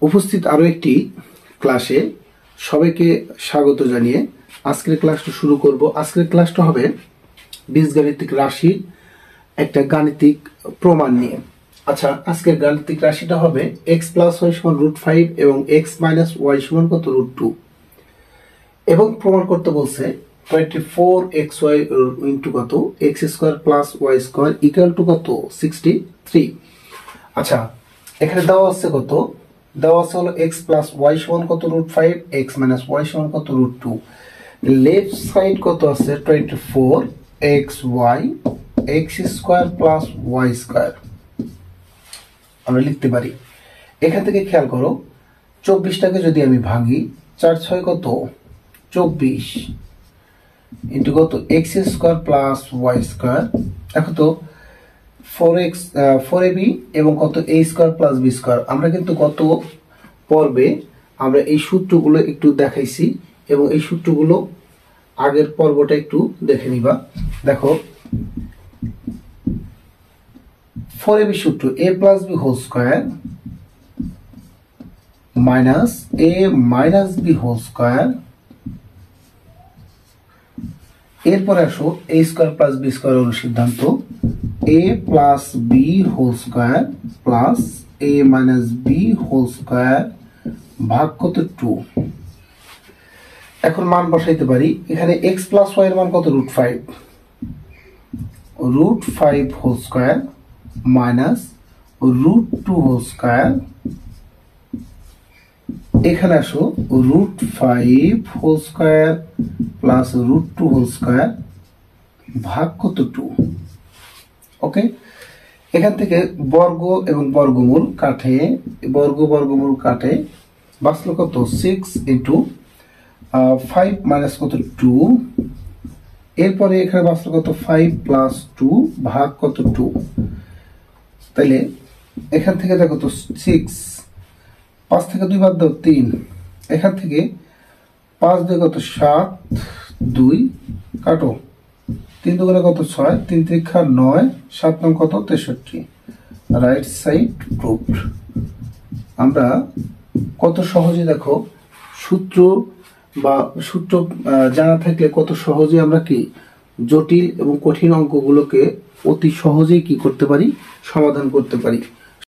উপস্থিত আরো একটি ক্লাসে সবাইকে স্বাগত জানিয়ে আজকের ক্লাসটা শুরু করব। আজকের ক্লাসটা হবে বীজগাণিতিক রাশির একটা গাণিতিক প্রমাণ নিয়ে। আচ্ছা, আজকের গাণিতিক রাশিটা হবে x প্লাস ওয়াই সমান √5 এবং x মাইনাস ওয়াই সমান কত √2 এবং প্রমাণ করতে বলছে 24xy ইন্টু কত x square plus y square equal to কত 63। আচ্ছা, এখানে দেওয়া আছে কত, দেওয়া আছে হলো x প্লাস ওয়াই সমান কত √5, x মাইনাস ওয়াই সমান কত √2। লেফট সাইড কত আছে 24xy x square plus y square আমরা লিখতে পারি। এখান থেকে খেয়াল করো 24টাকে যদি আমি ভাঙি 4 6 কত 24 ইন্টু কত x square plus y square. এখন তো 4ab এবং কত a square plus b square. আমরা কিন্তু গত পর্বে আমরা এই সূত্রগুলো একটু দেখাইছি এবং এই সূত্রগুলো আগের পর্বটা একটু দেখে নিবা। দেখো 4ab সূত্র a plus b whole square minus a minus b whole square. এরপরে আসো a square plus b square অনুসিদ্ধান্ত a plus b whole square plus a minus b whole square ভাগ কত 2। এখন মান বসাইতে পারি। এখানে x প্লাস y এর মান কত √5, √5 whole square minus √2 whole square. এখানে আসো √5 whole square plus √2 whole square ভাগ কত 2। ওকে, এখান থেকে বর্গ এবং বর্গমূল কাটে, বর্গমূল কাটে বাঁচলো কত 6 ইন্টু 5 মাইনাস কত 2। এরপরে এখানে বাঁচলো কত 5 প্লাস 2 ভাগ কত 2। তাইলে এখান থেকে দেখো তো 6, 5 থেকে 2 বাদ দাও 3, এখান থেকে 5 2 কত 7, 2 কাটো 3 2 কত 6, 3 3 9, 7 9 কত 63। Right side proved. আমরা কত সহজে দেখো সূত্র জানা থাকলে কত সহজে আমরা কি জটিল এবং কঠিন অঙ্কগুলোকে অতি সহজেই কি করতে পারি, সমাধান করতে পারি।